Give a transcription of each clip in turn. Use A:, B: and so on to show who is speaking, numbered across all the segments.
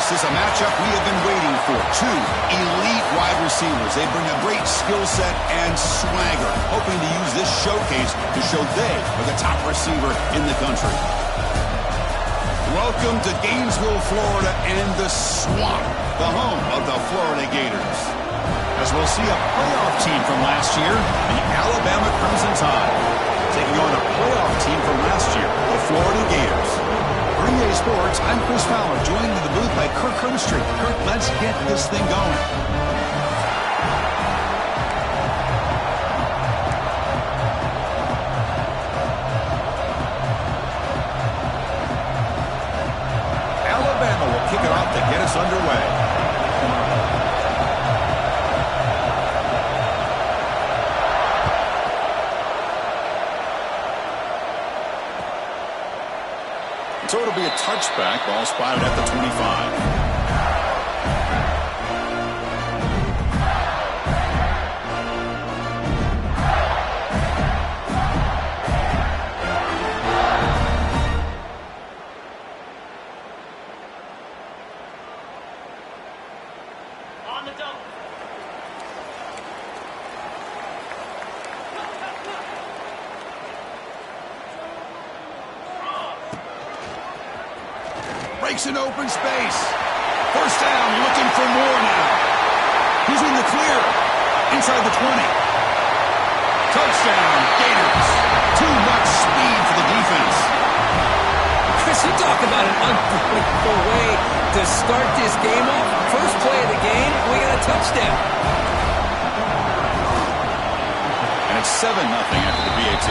A: This is a matchup we have been waiting for. Two elite wide receivers. They bring a great skill set and swagger, hoping to use this showcase to show they are the top receiver in the country. Welcome to Gainesville, Florida, and the Swamp, the home of the Florida Gators. As we'll see a playoff team from last year, the Alabama Crimson Tide, taking on a playoff team from last year, the Florida Gators. For EA Sports, I'm Chris Fowler, joined in the booth by Kirk Herbstreit. Kirk, let's get this thing going. Alabama will kick it off to get us underway. So it'll be a touchback, ball spotted at the 25.
B: On the double.
A: Breaks an open space. First down, looking for more now. He's in the clear. Inside the 20. Touchdown, Gators. Too much speed for the defense.
C: Chris, you talk about an unbelievable way to start this game off. First play of the game, we got a touchdown.
A: And it's 7-0 after the PAT.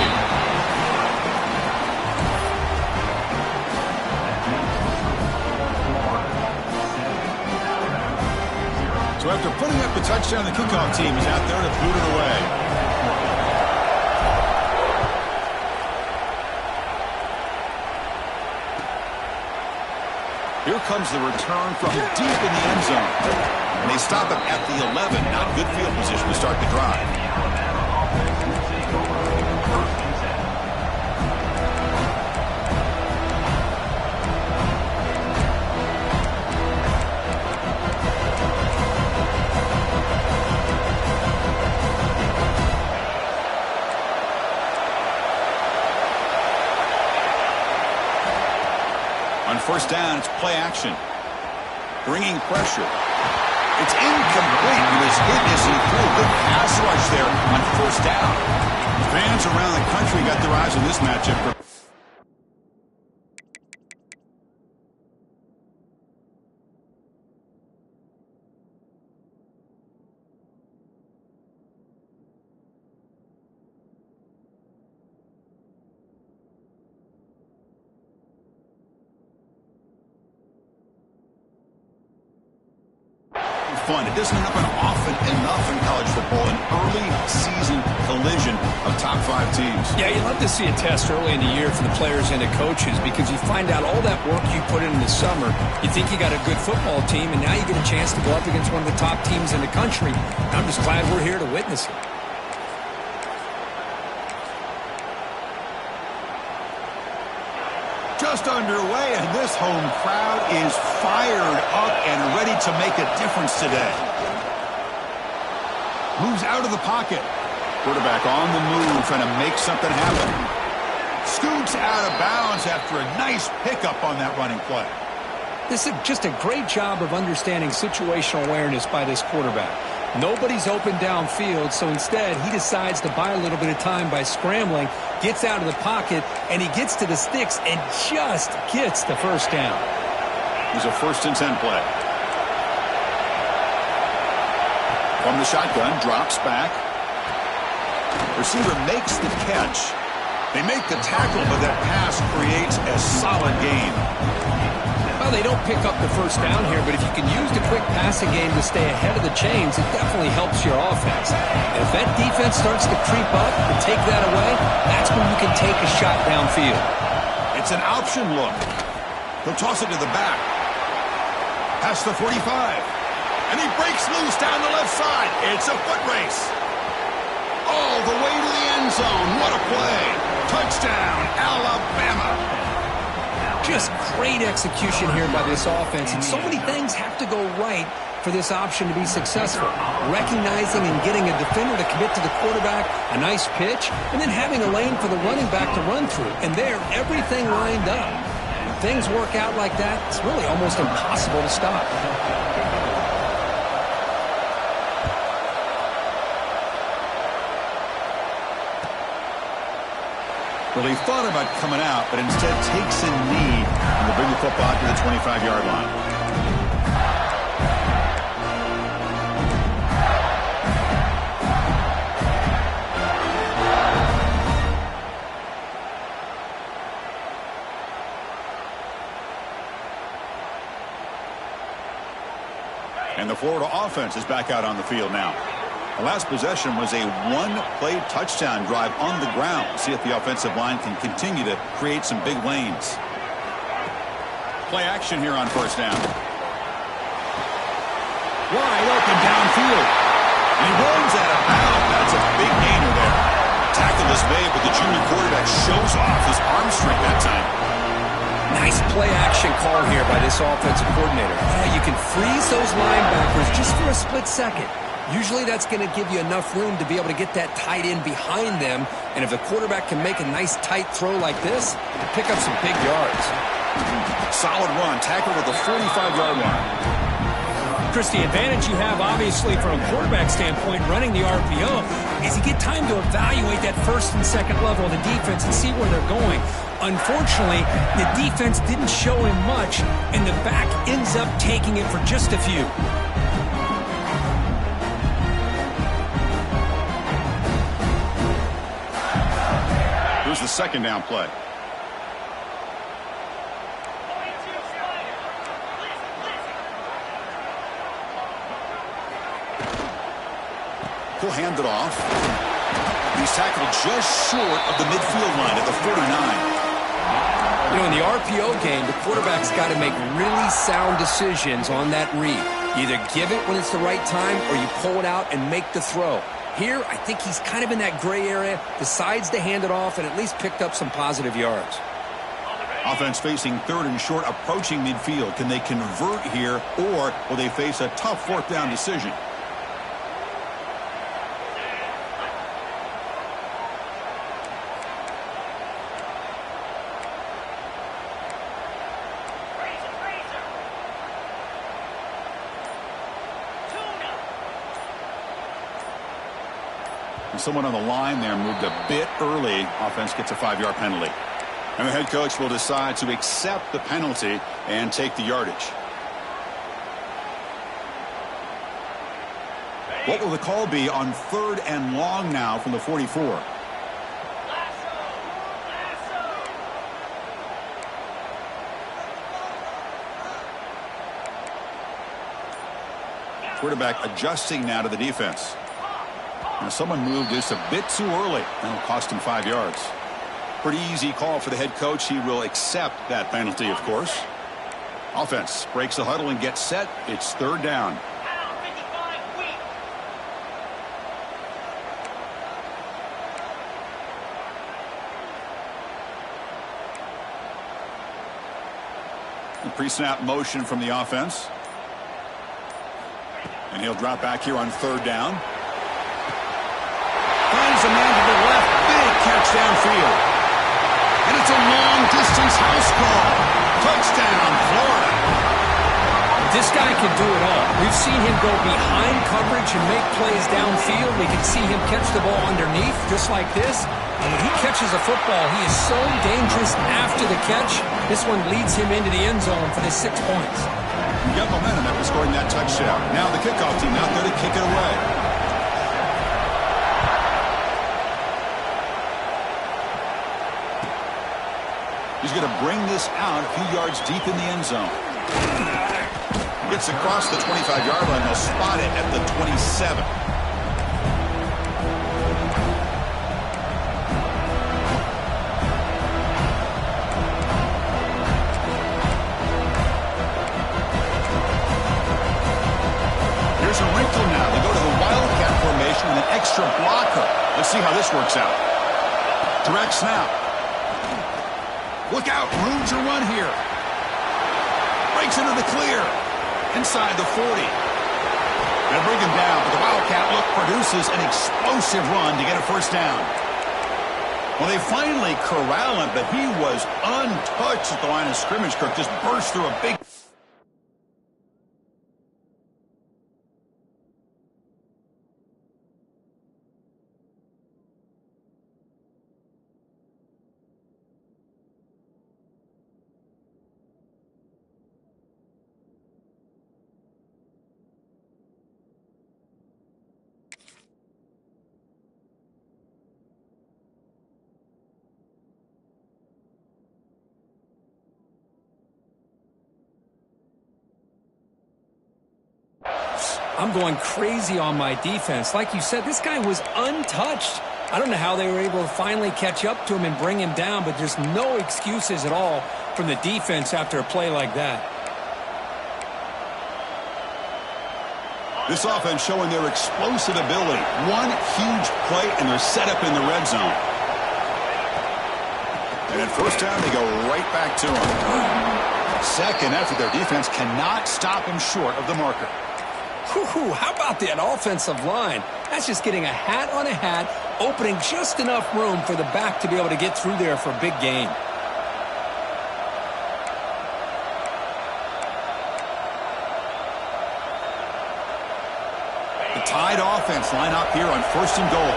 A: So after putting up the touchdown, the kickoff team is out there to boot it away. Here comes the return from deep in the end zone. And they stop it at the 11. Not good field position to start the drive. On first down, it's play action. Bringing pressure. It's incomplete. He was hit as he threw a good pass rush there on first down. Fans around the country got their eyes on this matchup. Fun. It doesn't happen often enough in college football, an early season collision of top 5 teams.
C: Yeah, you love to see a test early in the year for the players and the coaches because you find out all that work you put in the summer. You think you got a good football team, and now you get a chance to go up against one of the top teams in the country. I'm just glad we're here to witness it.
A: Just underway, and this home crowd is fired up and ready to make a difference today. Moves out of the pocket. Quarterback on the move, trying to make something happen. Scoots out of bounds after a nice pickup on that running play.
C: This is just a great job of understanding situational awareness by this quarterback. Nobody's open downfield, so instead he decides to buy a little bit of time by scrambling, gets out of the pocket, and he gets to the sticks and just gets the first down.
A: Here's a 1st and 10 play. From the shotgun, drops back. Receiver makes the catch. They make the tackle, but that pass creates a solid gain.
C: Well, they don't pick up the first down here, but if you can use the quick passing game to stay ahead of the chains, it definitely helps your offense. And if that defense starts to creep up and take that away, that's when you can take a shot downfield.
A: It's an option look. He'll toss it to the back. Past the 45. And he breaks loose down the left side. It's a foot race. All the way to the end zone. What a play. Touchdown, Alabama.
C: Just great execution here by this offense, and so many things have to go right for this option to be successful. Recognizing and getting a defender to commit to the quarterback, a nice pitch, and then having a lane for the running back to run through. And there, everything lined up. When things work out like that, it's really almost impossible to stop.
A: Well, he thought about coming out, but instead takes a knee and will bring the football to the 25-yard line. And the Florida offense is back out on the field now. The last possession was a one-play touchdown drive on the ground. See if the offensive line can continue to create some big lanes. Play action here on first down. Wide open downfield. He runs out of bounds. That's a big gainer there. Tackle is made, but the junior quarterback shows off his arm strength that time.
C: Nice play-action call here by this offensive coordinator. Yeah, you can freeze those linebackers just for a split second. Usually that's going to give you enough room to be able to get that tight end behind them. And if the quarterback can make a nice tight throw like this, to pick up some big yards.
A: Solid run. Tackle to the 45-yard line.
C: Chris, the advantage you have, obviously, from a quarterback standpoint, running the RPO, is you get time to evaluate that first and second level of the defense and see where they're going. Unfortunately, the defense didn't show him much, and the back ends up taking it for just a few.
A: Here's the second down play. He'll hand it off. He's tackled just short of the midfield line at the 49.
C: You know, in the RPO game, the quarterback's got to make really sound decisions on that read. You either give it when it's the right time or you pull it out and make the throw. Here, I think he's kind of in that gray area, decides to hand it off and at least picked up some positive yards.
A: Offense facing third and short, approaching midfield. Can they convert here, or will they face a tough fourth down decision? Someone on the line there moved a bit early. Offense gets a 5-yard penalty. And the head coach will decide to accept the penalty and take the yardage. What will the call be on third and long now from the 44? Quarterback adjusting now to the defense. Now someone moved just a bit too early. That'll cost him 5 yards. Pretty easy call for the head coach. He will accept that penalty, of course. Offense breaks the huddle and gets set. It's third down. The pre-snap motion from the offense. And he'll drop back here on third down. Finds a man to the left. Big catch downfield. And it's a long-distance house call. Touchdown, Florida.
C: This guy can do it all. We've seen him go behind coverage and make plays downfield. We can see him catch the ball underneath, just like this. And when he catches a football, he is so dangerous after the catch. This one leads him into the end zone for the 6 points.
A: You got momentum after scoring that touchdown. Now the kickoff team out there to kick it away. He's going to bring this out a few yards deep in the end zone. Gets across the 25-yard line. They'll spot it at the 27. Here's a wrinkle now. They go to the Wildcat formation with an extra blocker. Let's see how this works out. Direct snap. Look out, room to run here. Breaks into the clear. Inside the 40. Gonna bring him down, but the Wildcat look produces an explosive run to get a first down. Well, they finally corral him, but he was untouched at the line of scrimmage. Kirk just burst through a big...
C: I'm going crazy on my defense. Like you said, this guy was untouched. I don't know how they were able to finally catch up to him and bring him down, but there's no excuses at all from the defense after a play like that.
A: This offense showing their explosive ability. One huge play, and they're set up in the red zone. And at first down, they go right back to him. Second effort, their defense cannot stop him short of the marker.
C: Whew, how about that offensive line? That's just getting a hat on a hat, opening just enough room for the back to be able to get through there for a big gain.
A: The Tide offense line up here on 1st and goal.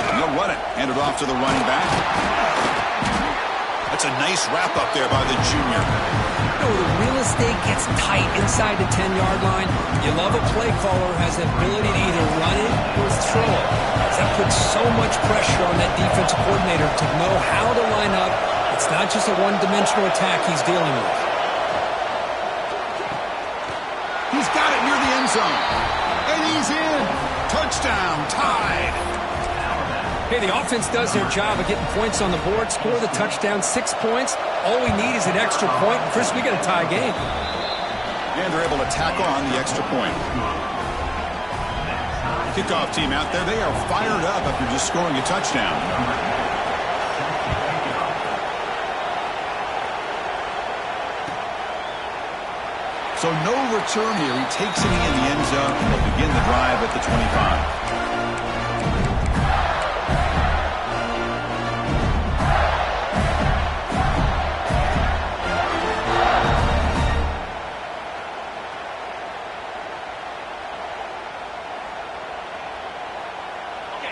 A: And they'll run it. Hand it off to the running back. That's a nice wrap up there by the junior.
C: The real estate gets tight inside the 10-yard line. You love a play caller has the ability to either run it or throw it. That puts so much pressure on that defensive coordinator to know how to line up. It's not just a one-dimensional attack he's dealing with.
A: He's got it near the end zone. And he's in. Touchdown, Tide.
C: Hey, the offense does their job of getting points on the board, score the touchdown, 6 points. All we need is an extra point. Chris, we got a tie game.
A: And they're able to tack on the extra point. Kickoff team out there, they are fired up after just scoring a touchdown. So no return here. He takes it in the end zone and will begin the drive at the 25.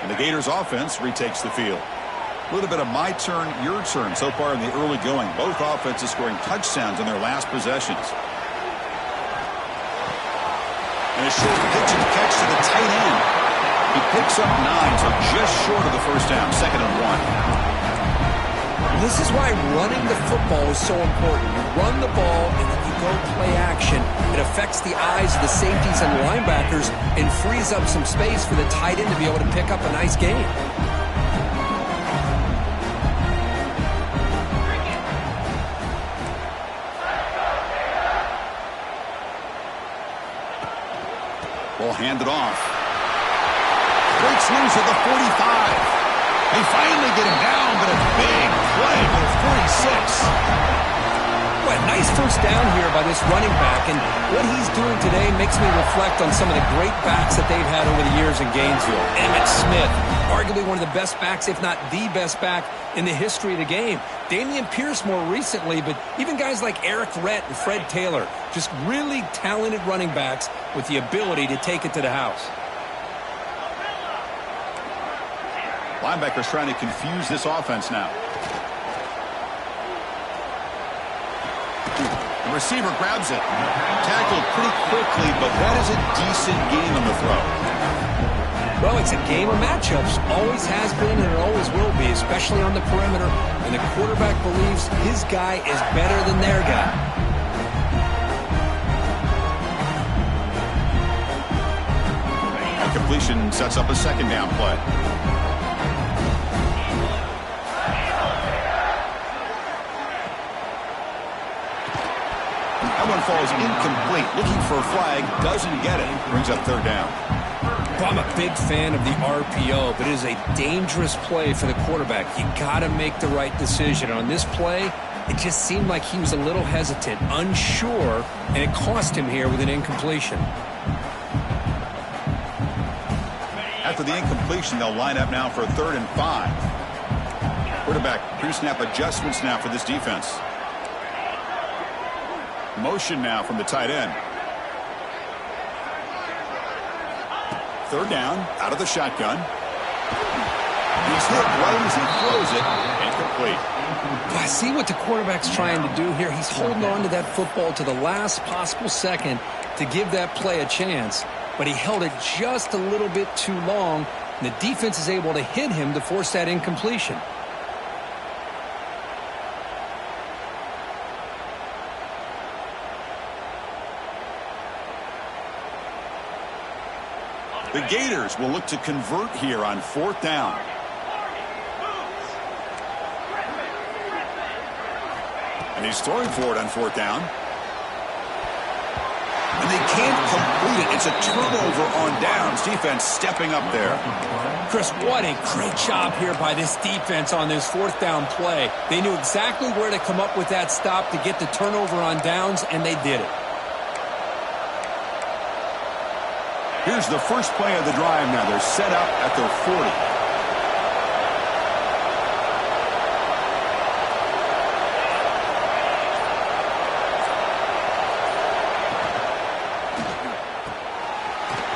A: And the Gators offense retakes the field. A little bit of my turn, your turn so far in the early going. Both offenses scoring touchdowns in their last possessions. And a short pitch and catch to the tight end. He picks up 9, so just short of the first down, 2nd and 1.
C: This is why running the football is so important. You run the ball and then you go play action. It affects the eyes of the safeties and linebackers and frees up some space for the tight end to be able to pick up a nice gain.
A: Ball handed off. Breaks loose at the 45. They finally get him down, but a big play for the 46.
C: Well, nice first down here by this running back, and what he's doing today makes me reflect on some of the great backs that they've had over the years in Gainesville. Emmitt Smith, arguably one of the best backs, if not the best back in the history of the game. Dameon Pierce more recently, but even guys like Eric Rhett and Fred Taylor, just really talented running backs with the ability to take it to the house.
A: Linebackers trying to confuse this offense now. The receiver grabs it. Tackled pretty quickly, but that is a decent gain on the throw.
C: Well, it's a game of matchups. Always has been and it always will be, especially on the perimeter. And the quarterback believes his guy is better than their guy.
A: And completion sets up a 2nd down play. That one falls incomplete. Looking for a flag, doesn't get it. Brings up 3rd down.
C: Well, I'm a big fan of the RPO, but it is a dangerous play for the quarterback. You got to make the right decision. On this play, it just seemed like he was a little hesitant, unsure, and it cost him here with an incompletion.
A: After the incompletion, they'll line up now for a 3rd and 5. Quarterback pre-snap adjustments now for this defense. Motion now from the tight end. 3rd down, out of the shotgun. He's hit right as he throws it, incomplete.
C: I see what the quarterback's trying to do here. He's holding on to that football to the last possible second to give that play a chance, but he held it just a little bit too long, and the defense is able to hit him to force that incompletion.
A: The Gators will look to convert here on 4th down. And he's throwing for it on 4th down. And they can't complete it. It's a turnover on downs. Defense stepping up there.
C: Chris, what a great job here by this defense on this 4th down play. They knew exactly where to come up with that stop to get the turnover on downs, and they did it.
A: Here's the first play of the drive now. They're set up at their 40.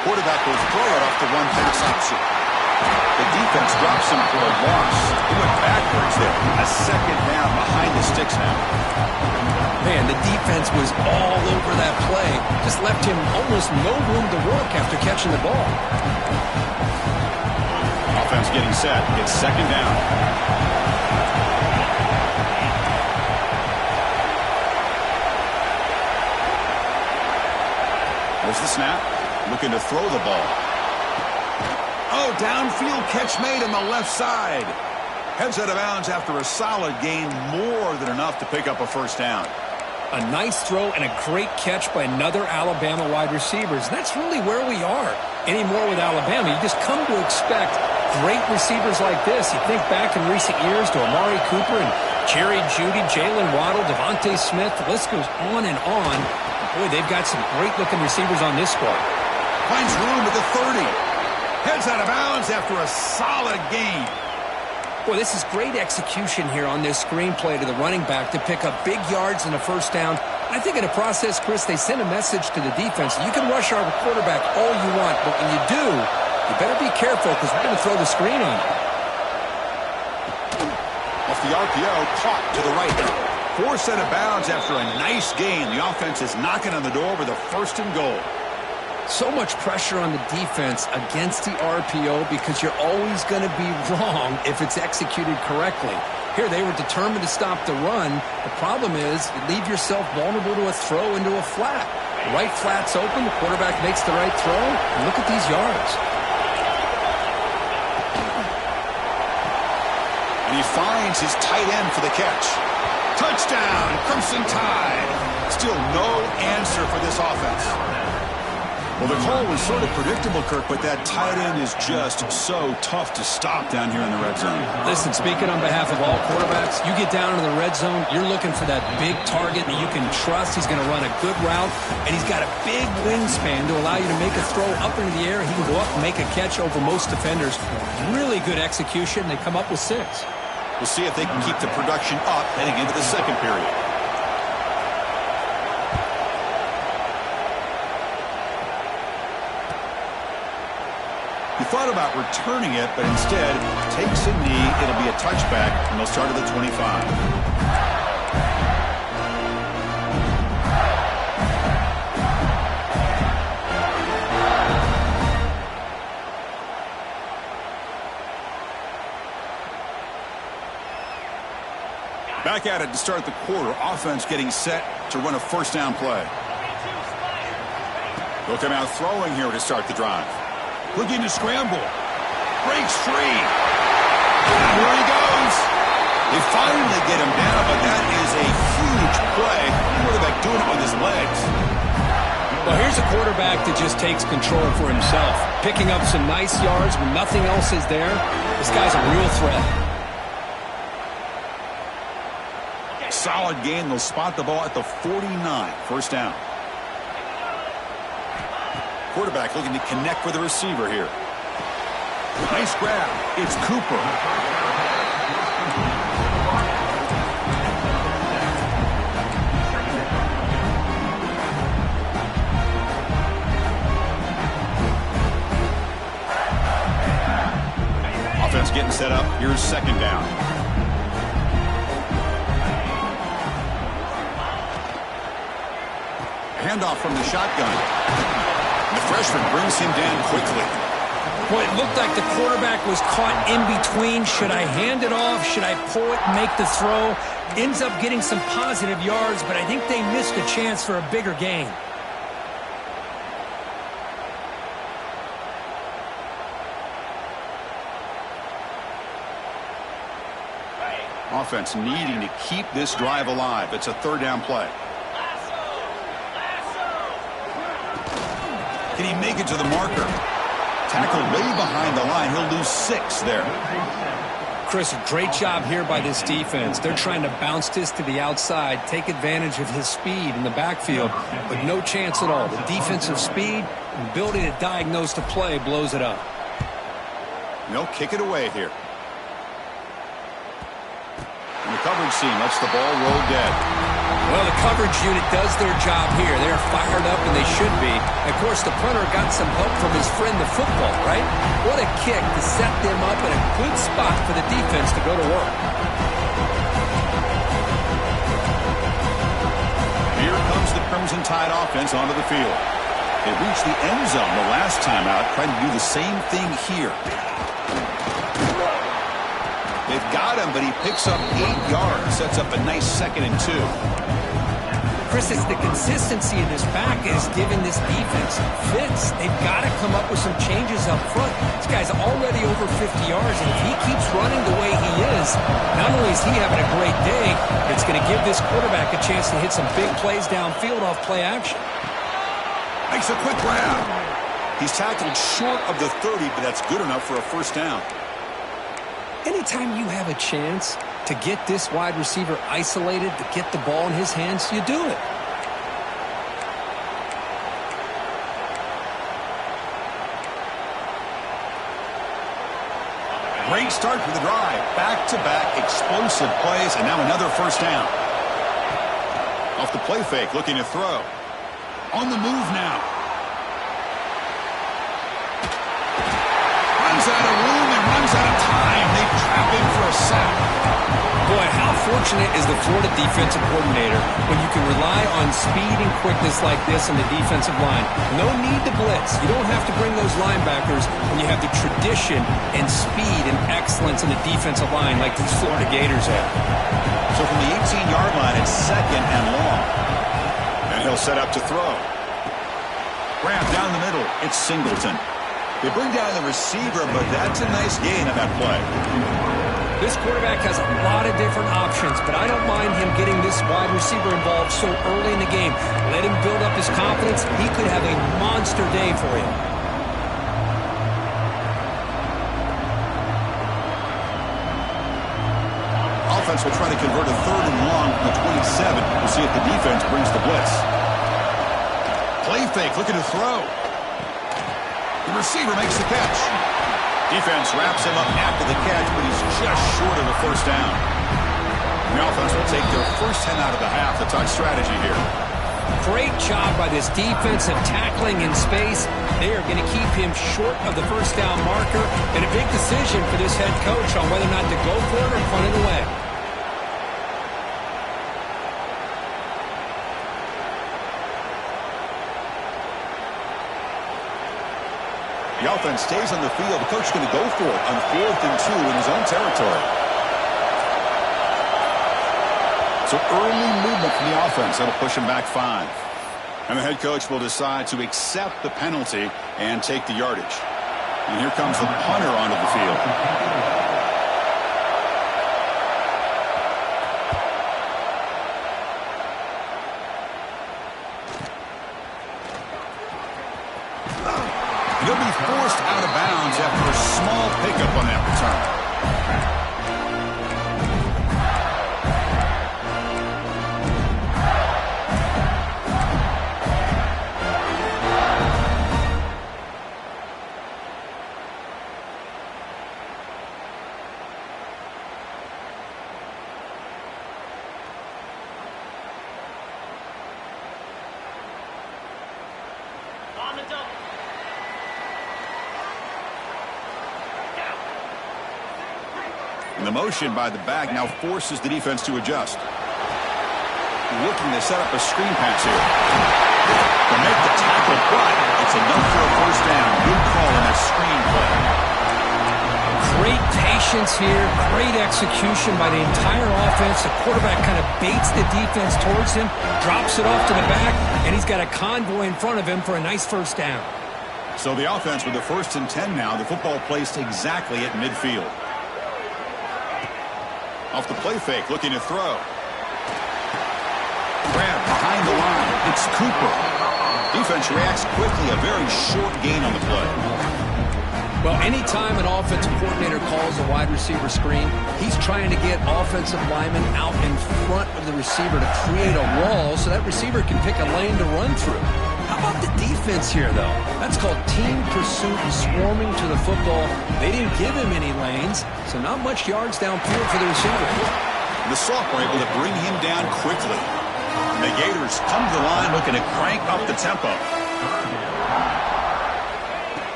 A: Quarterback will throw it off the one-pass option. The defense drops him for a loss. He went backwards there. A 2nd down behind the sticks now.
C: Man, the defense was all over that play. Just left him almost no room to work after catching the ball.
A: Offense getting set. It's 2nd down. There's the snap. Looking to throw the ball. Oh, downfield catch made on the left side. Heads out of bounds after a solid gain, more than enough to pick up a 1st down.
C: A nice throw and a great catch by another Alabama wide receivers. That's really where we are anymore with Alabama. You just come to expect great receivers like this. You think back in recent years to Amari Cooper and Jerry Jeudy, Jalen Waddle, Devontae Smith. The list goes on and on. Boy, they've got some great-looking receivers on this squad.
A: Finds room at the 30. Heads out of bounds after a solid gain.
C: Boy, this is great execution here on this screenplay to the running back to pick up big yards and a 1st down. I think in the process, Chris, they send a message to the defense. You can rush our quarterback all you want, but when you do, you better be careful because we're going to throw the screen on you.
A: Off the RPO, caught to the right. 4 out of bounds after a nice gain. The offense is knocking on the door with a 1st and goal.
C: So much pressure on the defense against the RPO because you're always going to be wrong if it's executed correctly. Here, they were determined to stop the run. The problem is you leave yourself vulnerable to a throw into a flat. The right flat's open, the quarterback makes the right throw, and look at these yards.
A: And he finds his tight end for the catch. Touchdown, Crimson Tide. Still no answer for this offense. Well, the call was sort of predictable, Kirk, but that tight end is just so tough to stop down here in the red zone.
C: Listen, speaking on behalf of all quarterbacks, you get down into the red zone, you're looking for that big target that you can trust. He's going to run a good route, and he's got a big wingspan to allow you to make a throw up into the air. He can go up and make a catch over most defenders. Really good execution. They come up with 6.
A: We'll see if they can keep the production up heading into the 2nd period. He thought about returning it, but instead takes a knee. It'll be a touchback, and they'll start at the 25. Back at it to start the quarter. Offense getting set to run a 1st down play. They'll come out throwing here to start the drive. Looking to scramble. Breaks free. And here he goes. They finally get him down, but that is a huge play. Quarterback doing it with his legs.
C: Well, here's a quarterback that just takes control for himself, picking up some nice yards when nothing else is there. This guy's a real threat.
A: Solid gain. They'll spot the ball at the 49. First down. Quarterback looking to connect with the receiver here. Nice grab. It's Cooper. Offense getting set up. Here's second down. Handoff from the shotgun. The freshman brings him down quickly.
C: Boy, it looked like the quarterback was caught in between. Should I hand it off? Should I pull it and make the throw? Ends up getting some positive yards, but I think they missed a chance for a bigger gain.
A: Offense needing to keep this drive alive. It's a third down play. Can he make it to the marker? Tackled way behind the line. He'll lose 6 there.
C: Chris, a great job here by this defense. They're trying to bounce this to the outside, take advantage of his speed in the backfield, but no chance at all. The defensive speed and ability to diagnose the play blows it up.
A: No, kick it away here. And the coverage team lets the ball roll dead.
C: Well, the coverage unit does their job here. They're fired up, and they should be. Of course, the punter got some help from his friend, the football, right? What a kick to set them up in a good spot for the defense to go to work.
A: Here comes the Crimson Tide offense onto the field. They reached the end zone the last time out, trying to do the same thing here. They've got him, but he picks up 8 yards. Sets up a nice 2nd and 2.
C: Chris, it's the consistency of this back is giving this defense fits. They've got to come up with some changes up front. This guy's already over 50 yards, and if he keeps running the way he is, not only is he having a great day, it's going to give this quarterback a chance to hit some big plays downfield off play action.
A: Makes a quick grab. He's tackled short of the 30, but that's good enough for a first down.
C: Anytime you have a chance to get this wide receiver isolated, to get the ball in his hands, you do it.
A: Great start for the drive. Back-to-back explosive plays, and now another first down. Off the play fake, looking to throw. On the move now. Runs out of room and runs out of time. They trap him for a sack.
C: Boy, how fortunate is the Florida defensive coordinator when you can rely on speed and quickness like this on the defensive line. No need to blitz. You don't have to bring those linebackers when you have the tradition and speed and excellence in the defensive line like these Florida Gators have.
A: So from the 18-yard line, it's 2nd and long. And he'll set up to throw. Grab down the middle. It's Singleton. They bring down the receiver, but that's a nice gain on that play.
C: This quarterback has a lot of different options, but I don't mind him getting this wide receiver involved so early in the game. Let him build up his confidence. He could have a monster day for you.
A: Offense will try to convert a 3rd and long from the 27. We'll see if the defense brings the blitz. Play fake, looking to throw. The receiver makes the catch. Defense wraps him up after the catch, but he's just short of the first down. The offense will take their first 10 out of the half to talk strategy here.
C: Great job by this defensive tackling in space. They are going to keep him short of the first down marker, and a big decision for this head coach on whether or not to go for it or punt it away.
A: The offense stays on the field. The coach is going to go for it on 4th and 2 in his own territory. So early movement from the offense. That'll push him back 5. And the head coach will decide to accept the penalty and take the yardage. And here comes the punter onto the field. be forced out of bounds after a small pickup on that return.
B: On the double.
A: And the motion by the back now forces the defense to adjust. Looking to set up a screen pass here. To make the tackle, but it's enough for a first down. Good call in a screen play.
C: Great patience here, great execution by the entire offense. The quarterback kind of baits the defense towards him, drops it off to the back, and he's got a convoy in front of him for a nice first down.
A: So the offense with the 1st and 10 now. The football placed exactly at midfield. Off the play fake, looking to throw. Grab behind the line. It's Cooper. Defense reacts quickly. A very short gain on the play.
C: Well, anytime an offensive coordinator calls a wide receiver screen, he's trying to get offensive linemen out in front of the receiver to create a wall so that receiver can pick a lane to run through. How about the defense here, though? That's called team pursuit and swarming to the football. They didn't give him any lanes, so not much yards downfield for the receiver.
A: The Soft were able to bring him down quickly. And the Gators come to the line looking to crank up the tempo.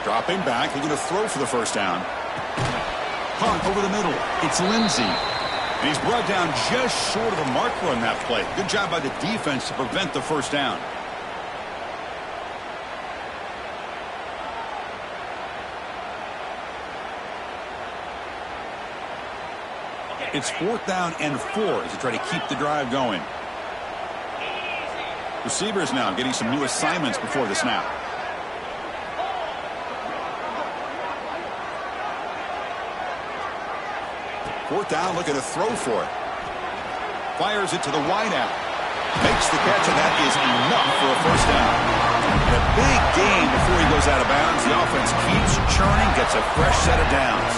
A: Dropping back, they're going to throw for the first down. Punt over the middle. It's Lindsey. And he's brought down just short of the marker on that play. Good job by the defense to prevent the first down. It's 4th down and 4 as they try to keep the drive going. Receivers now getting some new assignments before the snap. Fourth down, looking to throw for it. Fires it to the wideout. Makes the catch, and that is enough for a first down. And a big gain before he goes out of bounds. The offense keeps churning, gets a fresh set of downs.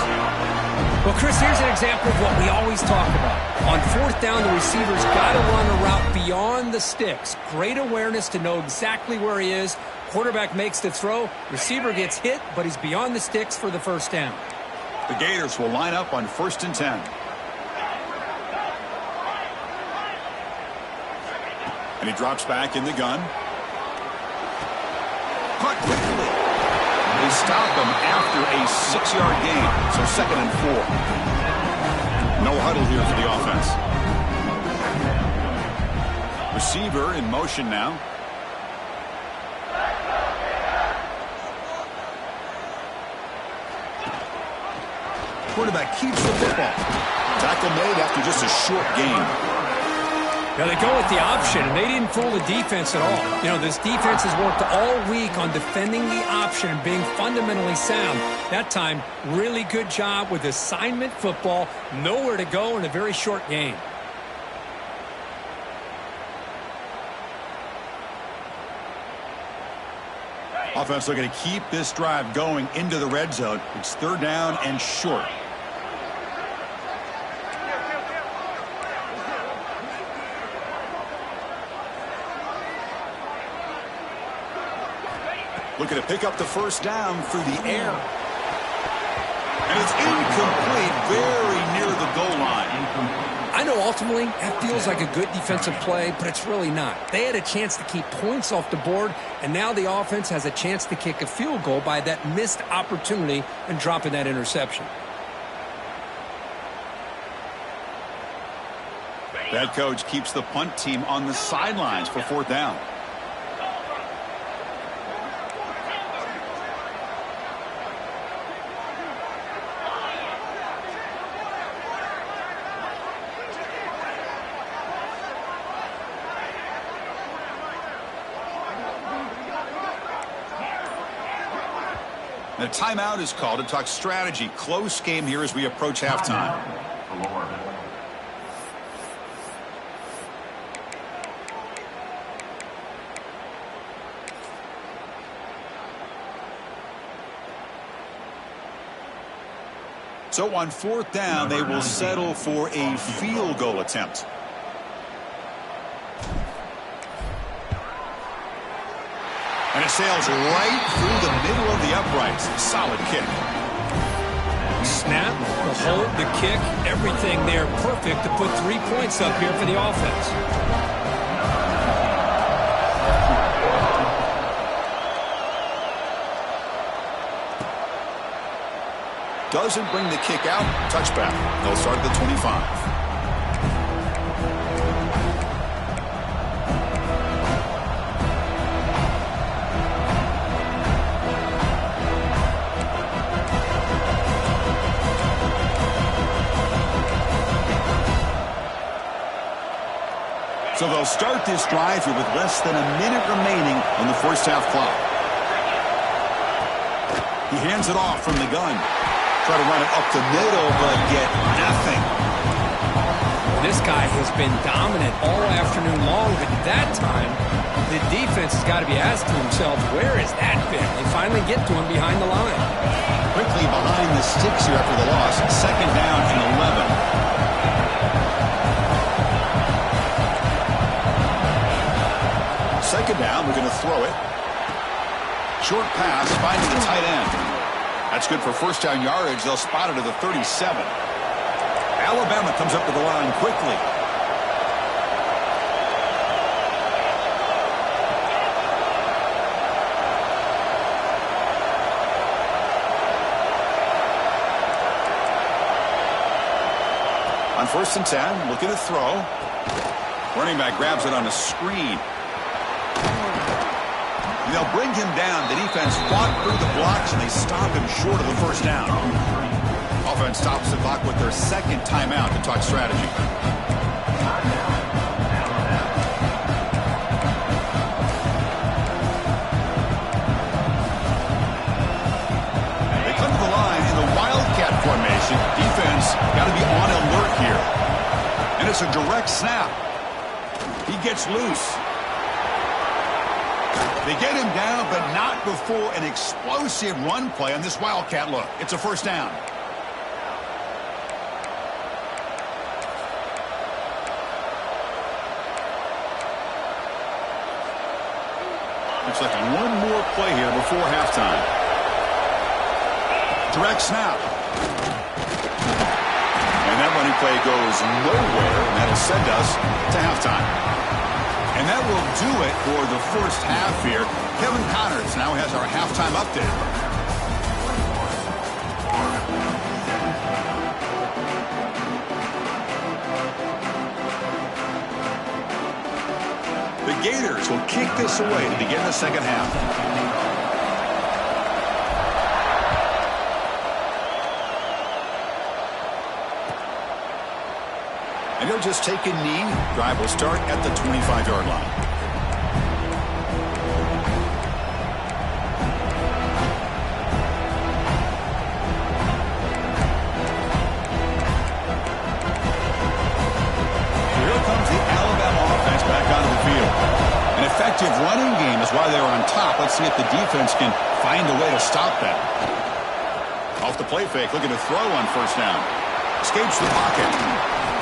C: Well, Chris, here's an example of what we always talk about. On 4th down, the receiver's got to run a route beyond the sticks. Great awareness to know exactly where he is. Quarterback makes the throw. Receiver gets hit, but he's beyond the sticks for the first down.
A: The Gators will line up on 1st and 10. And he drops back in the gun. Caught quickly. They stop him after a 6-yard gain. So 2nd and 4. No huddle here for the offense. Receiver in motion now. Quarterback keeps the football. Tackle made after just a short gain.
C: Now they go with the option, and they didn't fool the defense at all. You know, this defense has worked all week on defending the option and being fundamentally sound. That time, really good job with assignment football. Nowhere to go in a very short game.
A: Offense looking to keep this drive going into the red zone. It's 3rd down and short. Looking to pick up the first down through the air. And it's incomplete, very near the goal line.
C: I know ultimately that feels like a good defensive play, but it's really not. They had a chance to keep points off the board, and now the offense has a chance to kick a field goal by that missed opportunity and dropping that interception.
A: The head coach keeps the punt team on the sidelines for 4th down. The timeout is called to talk strategy. Close game here as we approach halftime. So on 4th down, they will settle for a field goal attempt. And it sails right through the middle of the uprights. Solid kick.
C: Snap, the hold, the kick, everything there perfect to put 3 points up here for the offense.
A: Doesn't bring the kick out. Touchback. They'll start at the 25. So they'll start this drive here with less than a minute remaining on the first half clock. He hands it off from the gun. Try to run it up the middle, but get nothing.
C: This guy has been dominant all afternoon long, but that time, the defense has got to be asking themselves, where has that been? They finally get to him behind the line.
A: Quickly behind the sticks here after the loss. 2nd down and 11. Second down, we're going to throw it. Short pass, finding the tight end. That's good for first down yardage. They'll spot it at the 37. Alabama comes up to the line quickly. On 1st and 10, looking to throw. Running back grabs it on a screen. They'll bring him down. The defense fought through the blocks, and they stop him short of the first down. Offense stops the clock with their 2nd timeout to talk strategy. They come to the line in the Wildcat formation. Defense got to be on alert here. And it's a direct snap. He gets loose. They get him down, but not before an explosive run play on this Wildcat look. It's a first down. Looks like one more play here before halftime. Direct snap. And that running play goes nowhere, and that'll send us to halftime. And that will do it for the first half here. Kevin Connors now has our halftime update. The Gators will kick this away to begin the second half. And he'll just take a knee. Drive will start at the 25-yard line. Here comes the Alabama offense back onto the field. An effective running game is why they're on top. Let's see if the defense can find a way to stop that. Off the play fake, looking to throw on first down. Escapes the pocket.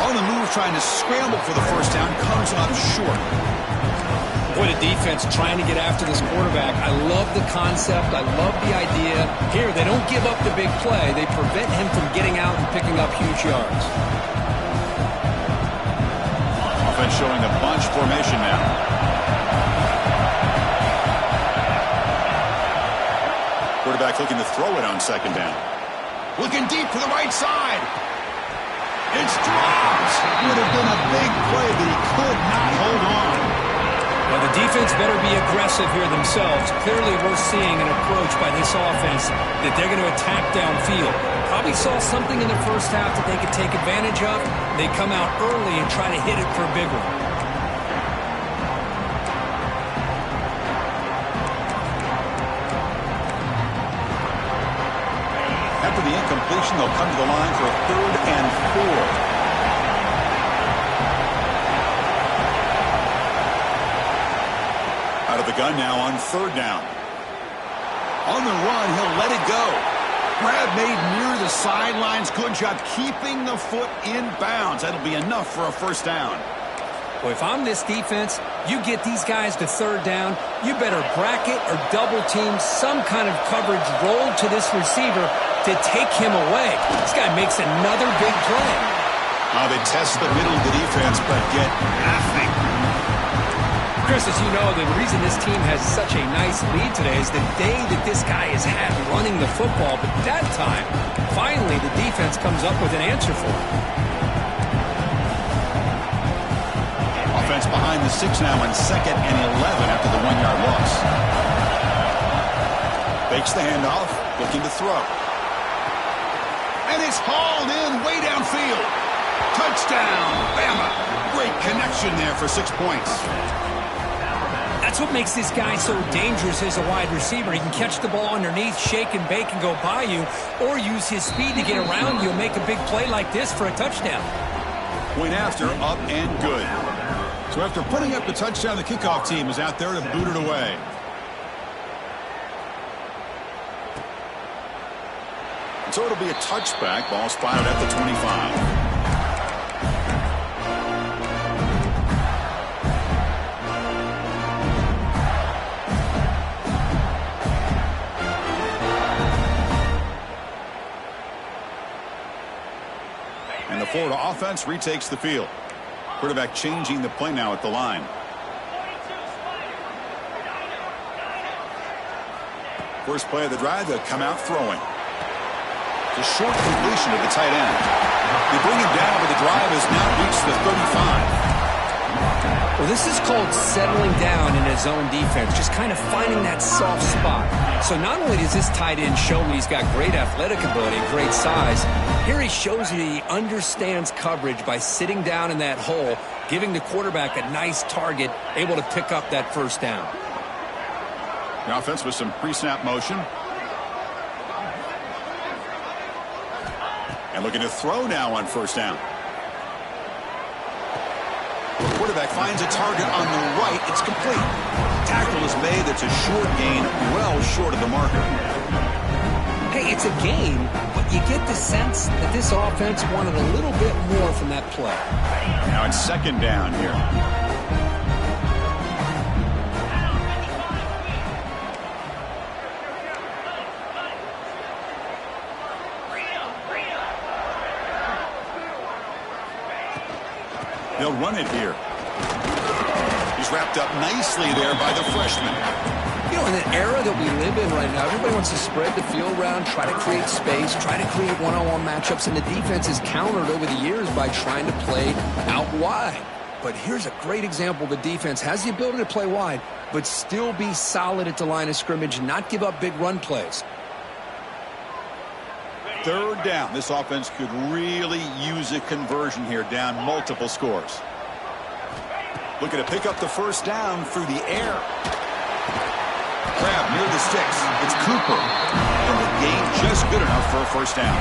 A: On the move, trying to scramble for the first down, comes up short.
C: Boy, the defense trying to get after this quarterback. I love the concept. I love the idea. Here, they don't give up the big play. They prevent him from getting out and picking up huge yards.
A: Offense showing a bunch formation now. Quarterback looking to throw it on second down. Looking deep to the right side. It's dropped. Would have been a big play, but he could not hold on.
C: Well, the defense better be aggressive here themselves. Clearly, we're seeing an approach by this offense that they're going to attack downfield. Probably saw something in the first half that they could take advantage of. They come out early and try to hit it for a big one.
A: After the incompletion, they'll come to the line for a 3rd and 4. Out of the gun now on 3rd down. On the run, he'll let it go. Grab made near the sidelines. Good job keeping the foot in bounds. That'll be enough for a first down.
C: Well, if I'm this defense, you get these guys to third down, you better bracket or double team some kind of coverage roll to this receiver to take him away. This guy makes another big play.
A: They test the middle of the defense, but get nothing.
C: Chris, as you know, the reason this team has such a nice lead today is the day that this guy has had running the football. But that time, finally, the defense comes up with an answer for him.
A: Offense behind the 6 now on 2nd and 11 after the 1-yard loss. Fakes the handoff, looking to throw. And it's hauled in way downfield. Touchdown, Bama. Great connection there for 6 points.
C: That's what makes this guy so dangerous as a wide receiver. He can catch the ball underneath, shake and bake and go by you, or use his speed to get around you and make a big play like this for a touchdown.
A: Point after, up and good. So after putting up the touchdown, the kickoff team is out there to boot it away. And so it'll be a touchback. Ball spotted at the 25. And the Florida offense retakes the field. Quarterback changing the play now at the line. First play of the drive, they'll come out throwing. The short completion of the tight end. They bring him down, but the drive has now reached the 35.
C: Well, this is called settling down in his own defense, just kind of finding that soft spot. So not only does this tight end show that he's got great athletic ability and great size, here he shows you that he understands coverage by sitting down in that hole, giving the quarterback a nice target, able to pick up that first down.
A: The offense with some pre-snap motion. And looking to throw now on first down. The quarterback finds a target on the right. It's complete. Tackle is made. That's a short gain, well short of the marker.
C: Hey, it's a gain, but you get the sense that this offense wanted a little bit more from that play.
A: Now it's 2nd down here. They'll run it here. He's wrapped up nicely there by the freshman.
C: You know, in the era that we live in right now, everybody wants to spread the field around, try to create space, try to create one-on-one matchups, and the defense is countered over the years by trying to play out wide. But here's a great example. The defense has the ability to play wide, but still be solid at the line of scrimmage, not give up big run plays.
A: 3rd down. This offense could really use a conversion here, down multiple scores. Looking to pick up the first down through the air. Grab near the sticks. It's Cooper. And the gain just good enough for a first down.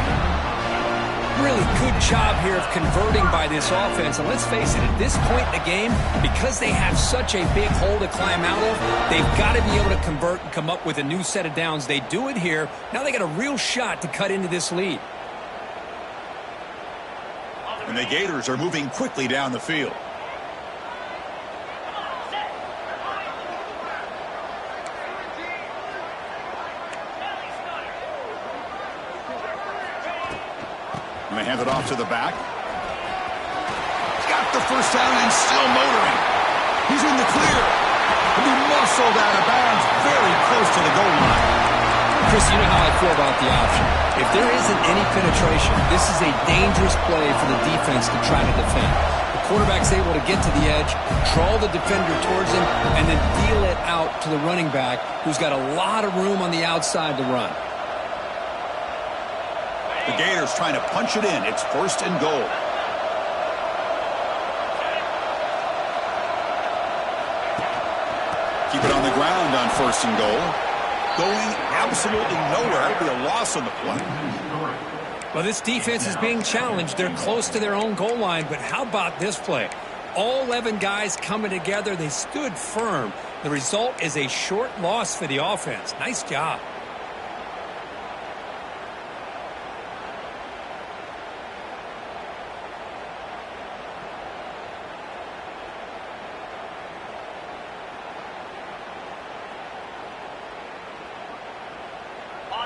C: Really good job here of converting by this offense. And let's face it, at this point in the game, because they have such a big hole to climb out of, they've got to be able to convert and come up with a new set of downs. They do it here. Now they got a real shot to cut into this lead.
A: And the Gators are moving quickly down the field. And they hand it off to the back. Got the first down and still motoring. He's in the clear. And he muscled out of bounds very close to the goal line.
C: Chris, you know how I feel about the option. If there isn't any penetration, this is a dangerous play for the defense to try to defend. The quarterback's able to get to the edge, draw the defender towards him, and then deal it out to the running back, who's got a lot of room on the outside to run.
A: The Gators trying to punch it in. It's 1st and goal. Keep it on the ground on 1st and goal. Going absolutely nowhere. It'll be a loss on the play.
C: Well, this defense is being challenged. They're close to their own goal line, but how about this play? All 11 guys coming together. They stood firm. The result is a short loss for the offense. Nice job.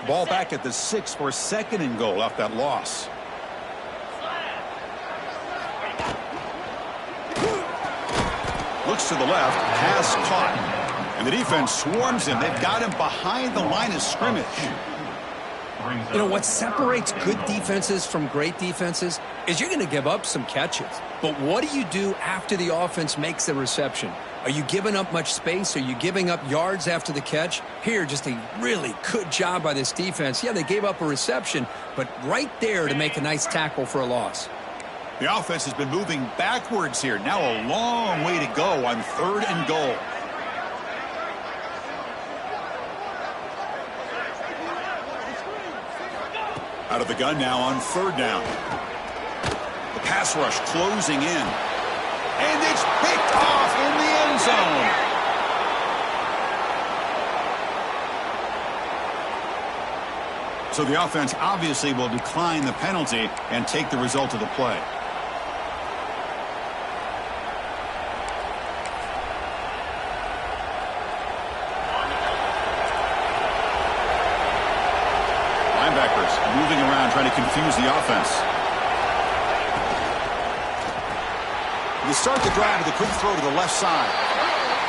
A: Ball back at the 6 for 2nd and goal off that loss. Looks to the left, pass caught. And the defense swarms him. They've got him behind the line of scrimmage.
C: You know, what separates good defenses from great defenses is you're going to give up some catches. But what do you do after the offense makes the reception? Are you giving up much space? Are you giving up yards after the catch? Here, just a really good job by this defense. Yeah, they gave up a reception, but right there to make a nice tackle for a loss.
A: The offense has been moving backwards here. Now a long way to go on 3rd and goal. Out of the gun now on 3rd down. The pass rush closing in. And it's picked off in the end zone. So the offense obviously will decline the penalty and take the result of the play. Linebackers moving around trying to confuse the offense. They start the drive with a quick throw to the left side.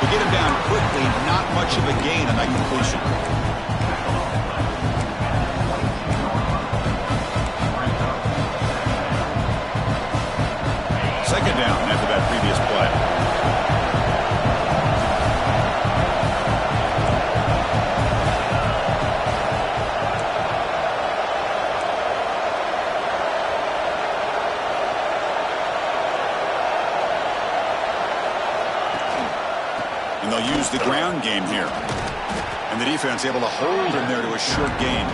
A: They get him down quickly, not much of a gain on that completion. Second down after that previous play. And they'll use the ground game here. And the defense able to hold him there to a short gain.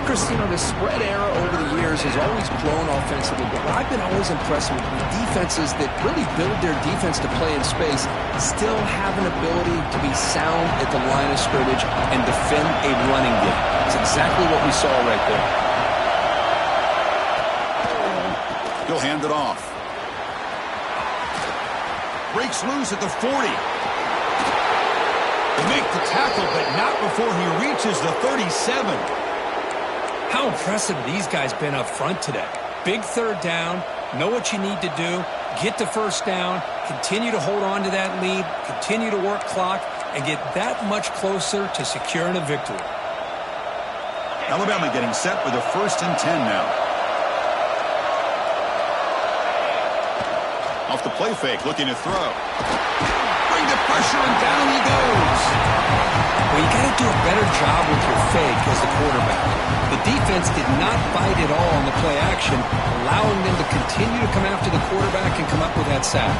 C: Chris, you know, the spread era over the years has always grown offensively, but what I've been always impressed with defenses that really build their defense to play in space still have an ability to be sound at the line of scrimmage and defend a running game. That's exactly what we saw right there.
A: He'll hand it off. Breaks loose at the 40. They make the tackle, but not before he reaches the 37.
C: How impressive have these guys been up front today? Big 3rd down, know what you need to do, get the 1st down, continue to hold on to that lead, continue to work clock, and get that much closer to securing a victory.
A: Alabama getting set with a 1st and 10 now. Off the play fake, looking to throw. Bring the pressure, and down he goes.
C: Well, you got to do a better job with your fake as the quarterback. The defense did not bite at all on the play action, allowing them to continue to come after the quarterback and come up with that sack.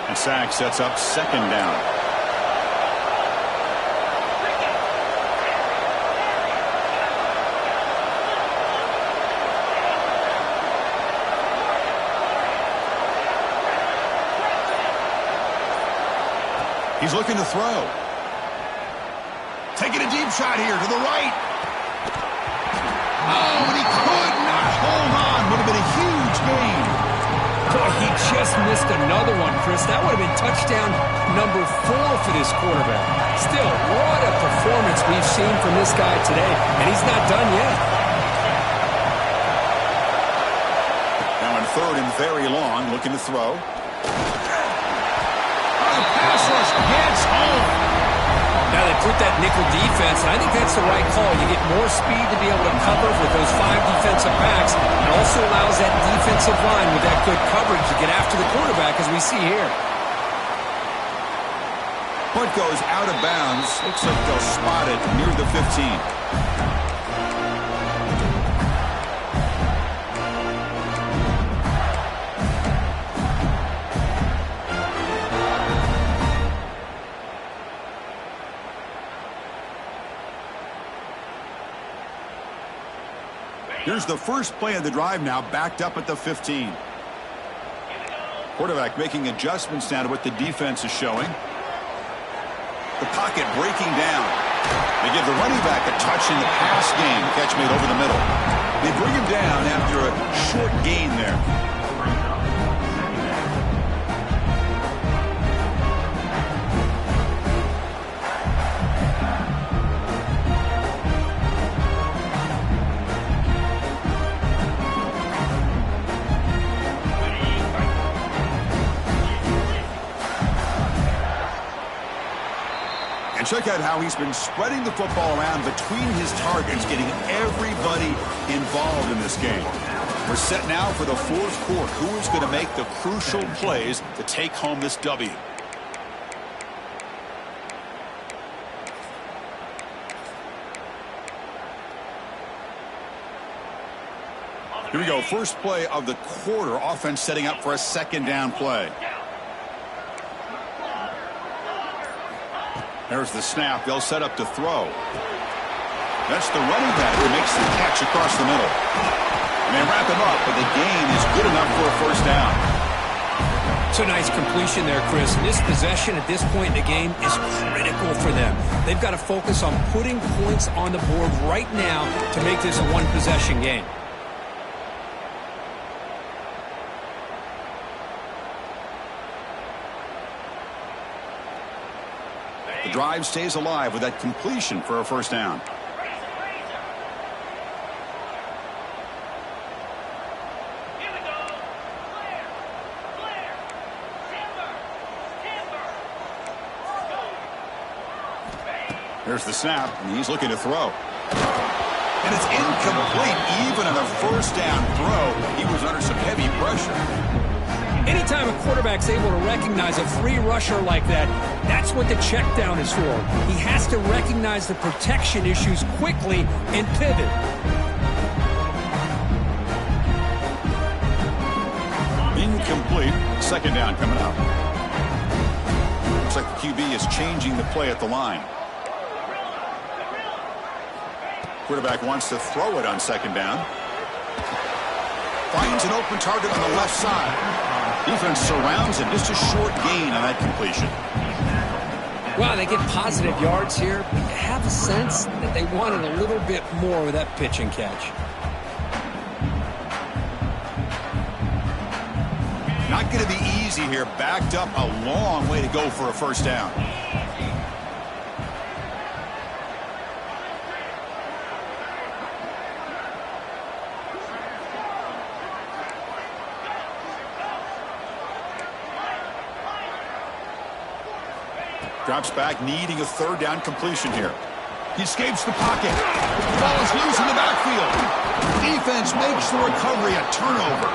A: And sack sets up 2nd down. He's looking to throw. Taking a deep shot here to the right. Oh, and he could not hold on. Would have been a huge gain.
C: Boy, he just missed another one, Chris. That would have been touchdown number 4 for this quarterback. Still, what a performance we've seen from this guy today, and he's not done yet.
A: Now in 3rd and very long, looking to throw. Pass rush gets home.
C: Now they put that nickel defense, and I think that's the right call. You get more speed to be able to cover with those 5 defensive backs. It also allows that defensive line with that good coverage to get after the quarterback, as we see here.
A: Punt goes out of bounds. Looks like they'll spot it near the 15. Here's the first play of the drive now, backed up at the 15. Quarterback making adjustments now to what the defense is showing. The pocket breaking down. They give the running back a touch in the pass game. Catch made over the middle. They bring him down after a short gain there. And check out how he's been spreading the football around between his targets, getting everybody involved in this game. We're set now for the fourth quarter. Who is going to make the crucial plays to take home this W? Here we go. First play of the quarter. Offense setting up for a second down play. There's the snap. They'll set up to throw. That's the running back who makes the catch across the middle. And they wrap him up, but the gain is good enough for a first down.
C: It's a nice completion there, Chris. And this possession at this point in the game is critical for them. They've got to focus on putting points on the board right now to make this a one-possession game.
A: The drive stays alive with that completion for a first down. There's the snap, and he's looking to throw. And it's incomplete. Even on a first down throw, he was under some heavy pressure.
C: Anytime a quarterback's able to recognize a free rusher like that, that's what the check down is for. He has to recognize the protection issues quickly and pivot.
A: Incomplete. Second down coming up. Looks like the QB is changing the play at the line. Quarterback wants to throw it on second down. Finds an open target on the left side. Defense surrounds him. Just a short gain on that completion.
C: Wow, they get positive yards here, but you have a sense that they wanted a little bit more with that pitch and catch.
A: Not going to be easy here. Backed up a long way to go for a first down. Drops back, needing a third down completion here. He escapes the pocket. The ball is loose in the backfield. Defense makes the recovery a turnover.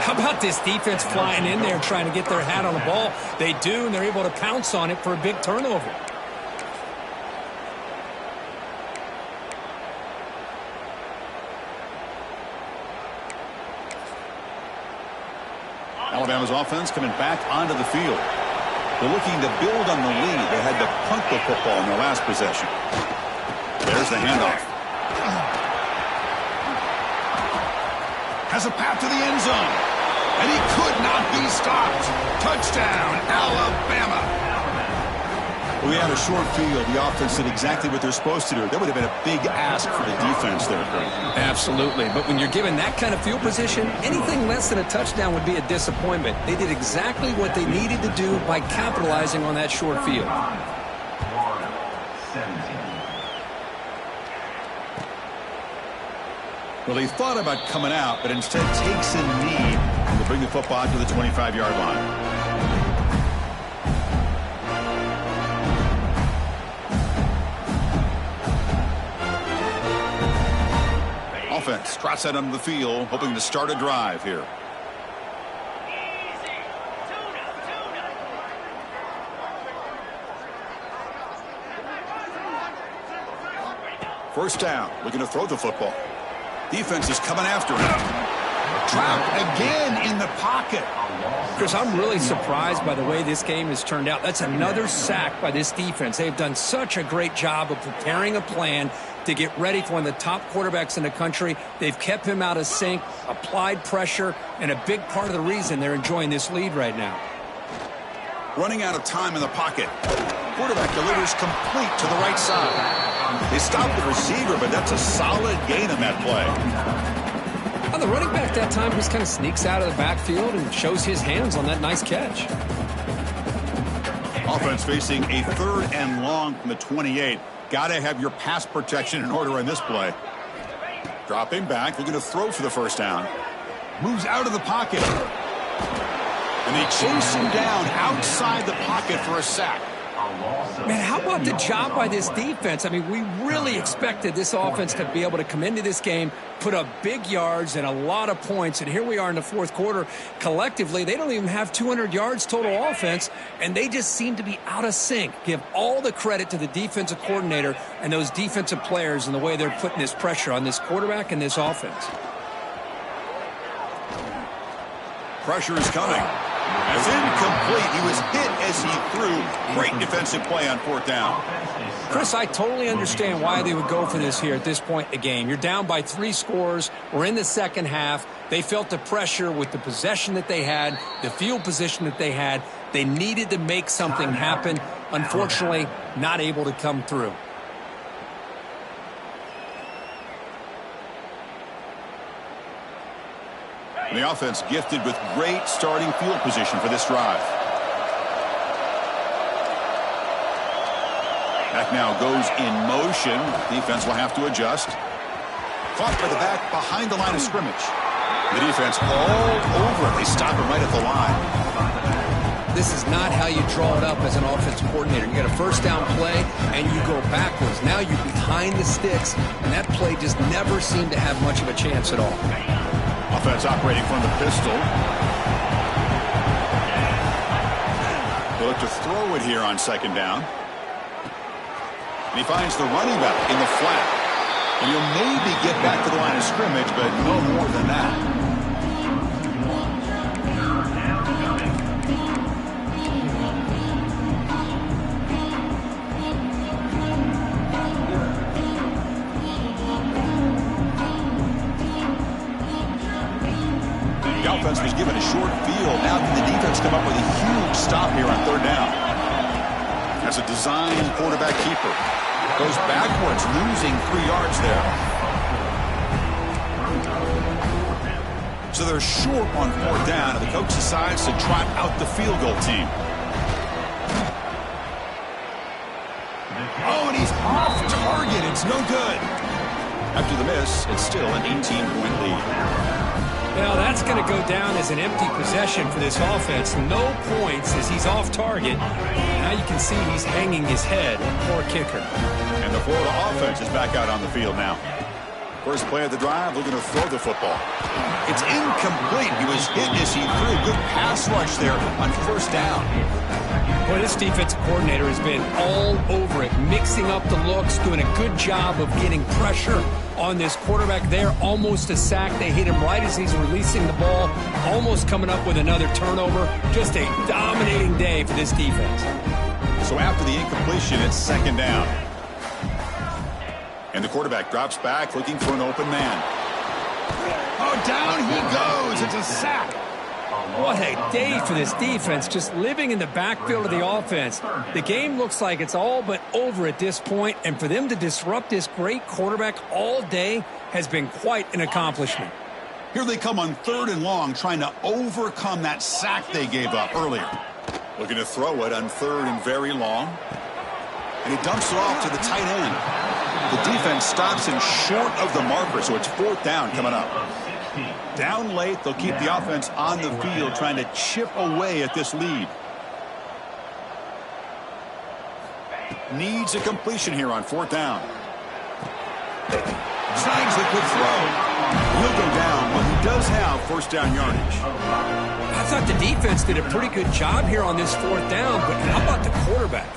C: How about this defense flying in there trying to get their hat on the ball? They do, and they're able to pounce on it for a big turnover.
A: Alabama's offense coming back onto the field. They're looking to build on the lead. They had to punt the football in their last possession. There's the handoff. Has a path to the end zone. And he could not be stopped. Touchdown, Alabama. We had a short field. The offense did exactly what they're supposed to do. That would have been a big ask for the defense there, Craig.
C: Absolutely. But when you're given that kind of field position, anything less than a touchdown would be a disappointment. They did exactly what they needed to do by capitalizing on that short field.
A: Well, he thought about coming out, but instead takes a knee to bring the football to the 25-yard line. Offense trots out onto the field, hoping to start a drive here. First down, looking to throw the football. Defense is coming after him. Trapped again in the pocket.
C: Chris, I'm really surprised by the way this game has turned out. That's another sack by this defense. They've done such a great job of preparing a plan to get ready for one of the top quarterbacks in the country. They've kept him out of sync, applied pressure, and a big part of the reason they're enjoying this lead right now.
A: Running out of time in the pocket. Quarterback delivers complete to the right side. They stopped the receiver, but that's a solid gain on that play.
C: Well, the running back that time just kind of sneaks out of the backfield and shows his hands on that nice catch.
A: Offense facing a 3rd and long from the 28. Got to have your pass protection in order on this play. Dropping back, looking to throw for the first down. Moves out of the pocket. And they chase him down outside the pocket for a sack.
C: Man, how about the job by this defense? I mean, we really expected this offense to be able to come into this game, put up big yards and a lot of points, and here we are in the 4th quarter. Collectively, they don't even have 200 yards total offense, and they just seem to be out of sync. Give all the credit to the defensive coordinator and those defensive players and the way they're putting this pressure on this quarterback and this offense.
A: Pressure is coming. It's incomplete. He was hit as he threw. Great defensive play on 4th down.
C: Chris, I totally understand why they would go for this here at this point in the game. You're down by 3 scores. We're in the second half. They felt the pressure with the possession that they had, the field position that they had. They needed to make something happen. Unfortunately, not able to come through.
A: And the offense gifted with great starting field position for this drive. Back now goes in motion. Defense will have to adjust. Caught by the back behind the line of scrimmage. The defense all over it. They stop him right at the line.
C: This is not how you draw it up as an offensive coordinator. You got a first down play, and you go backwards. Now you're behind the sticks, and that play just never seemed to have much of a chance at all.
A: Offense operating from the pistol. They look to throw it here on 2nd down. And he finds the running back in the flat. And he'll maybe get back to the line of scrimmage, but no more than that. The offense was given a short field. Now can the defense come up with a huge stop here on 3rd down? As a design quarterback keeper. Goes backwards, losing 3 yards there. So they're short on 4th down, and the coach decides to trot out the field goal team. Oh, and he's off target. It's no good. After the miss, it's still an 18-point lead.
C: Well, that's going to go down as an empty possession for this offense. No points as he's off target. Now you can see he's hanging his head. Poor kicker.
A: And the Florida offense is back out on the field now. First play of the drive, looking to throw the football. It's incomplete. He was hit as he threw. Good pass rush there on 1st down.
C: Boy, this defensive coordinator has been all over it, mixing up the looks, doing a good job of getting pressure on this quarterback there. Almost a sack. They hit him right as he's releasing the ball, almost coming up with another turnover. Just a dominating day for this defense.
A: So after the incompletion, it's 2nd down. And the quarterback drops back, looking for an open man. Oh, down he goes. It's a sack.
C: What a day for this defense, just living in the backfield of the offense. The game looks like it's all but over at this point, and for them to disrupt this great quarterback all day has been quite an accomplishment.
A: Here they come on 3rd and long, trying to overcome that sack they gave up earlier. Looking to throw it on 3rd and very long. And he dumps it off to the tight end. The defense stops him short of the marker, so it's 4th down coming up. Down late, they'll keep the offense on the field, trying to chip away at this lead. Needs a completion here on 4th down. Snags a good throw. He'll go down, but he does have 1st down yardage.
C: I thought the defense did a pretty good job here on this 4th down, but how about the quarterback?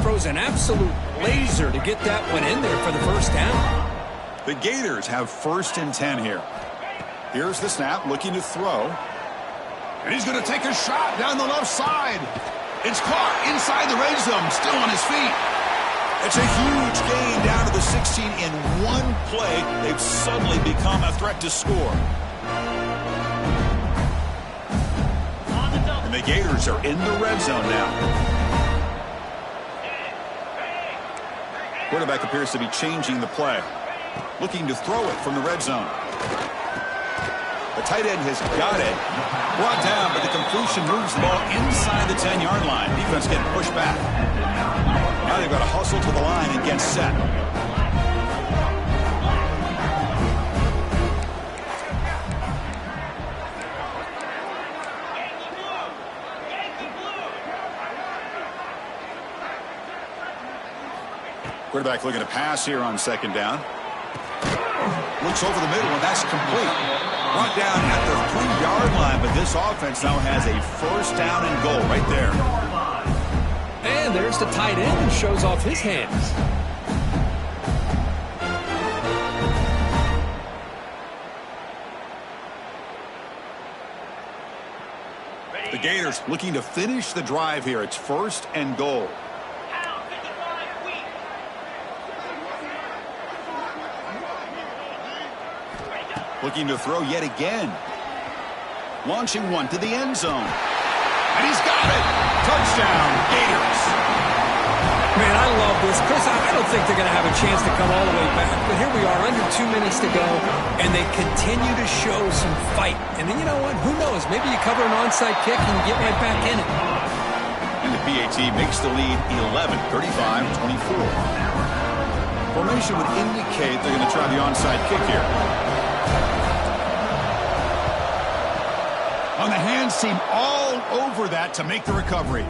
C: Throws an absolute laser to get that one in there for the 1st down.
A: The Gators have 1st and 10 here. Here's the snap, looking to throw. And he's going to take a shot down the left side. It's caught inside the red zone, still on his feet. It's a huge gain down to the 16 in one play. They've suddenly become a threat to score. And the Gators are in the red zone now. Quarterback appears to be changing the play. Looking to throw it from the red zone. The tight end has got it. Brought down, but the completion moves the ball inside the 10-yard line. Defense getting pushed back. Now they've got to hustle to the line and get set. Quarterback looking to pass here on second down. Looks over the middle, and that's complete. Brought down at the 3-yard line, but this offense now has a first down and goal right there.
C: And there's the tight end who shows off his hands.
A: The Gators looking to finish the drive here. It's first and goal. Looking to throw yet again. Launching one to the end zone. And he's got it. Touchdown, Gators.
C: Man, I love this. Chris, I don't think they're going to have a chance to come all the way back. But here we are, under 2 minutes to go, and they continue to show some fight. And then you know what? Who knows? Maybe you cover an onside kick and get right back in it.
A: And the PAT makes the lead 11, 35-24. Formation would indicate they're going to try the onside kick here. On the hands team all over that to make the recovery.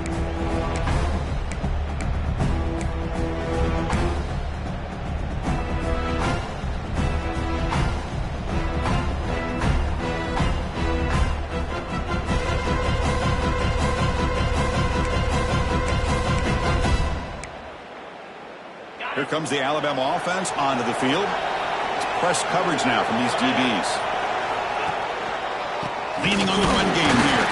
A: Here comes the Alabama offense onto the field. It's press coverage now from these DBs. Leaning on the run game here.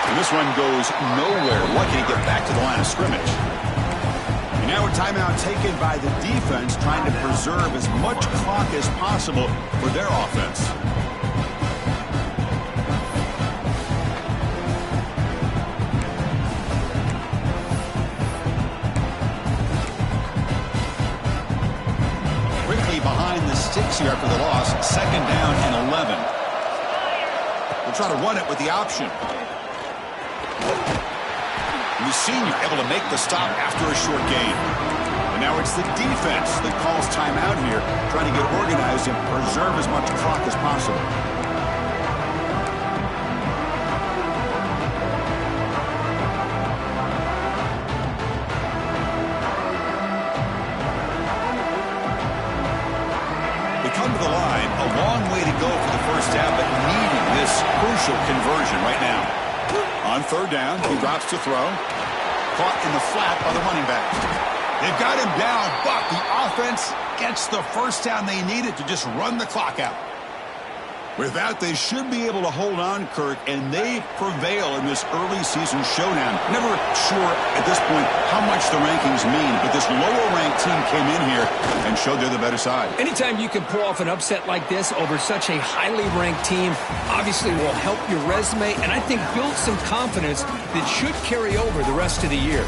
A: And this run goes nowhere. Lucky to get back to the line of scrimmage. And now a timeout taken by the defense, trying to preserve as much clock as possible for their offense. Quickly behind the sticks here after the loss. Second down and 11. They'll try to run it with the option. And the senior able to make the stop after a short gain. And now it's the defense that calls timeout here, trying to get organized and preserve as much clock as possible. They come to the line, a long way to go for the first down, but needing this crucial conversion right now. On third down, he drops to throw. Caught in the flat by the running back. They've got him down, but the offense gets the first down they needed to just run the clock out. With that, they should be able to hold on, Kirk, and they prevail in this early season showdown. Never sure at this point how much the rankings mean, but this lower-ranked team came in here and showed they're the better side.
C: Anytime you can pull off an upset like this over such a highly ranked team, obviously will help your resume, and I think build some confidence that should carry over the rest of the year.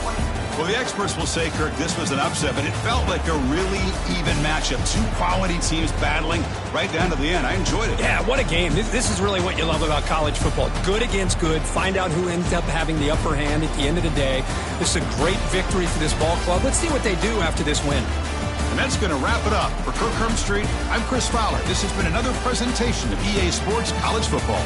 A: Well, the experts will say, Kirk, this was an upset, but it felt like a really even matchup. Two quality teams battling right down to the end. I enjoyed it.
C: Yeah, what a game. This is really what you love about college football. Good against good. Find out who ends up having the upper hand at the end of the day. This is a great victory for this ball club. Let's see what they do after this win.
A: And that's going to wrap it up. For Kirk Hermstreet, I'm Chris Fowler. This has been another presentation of EA Sports College Football.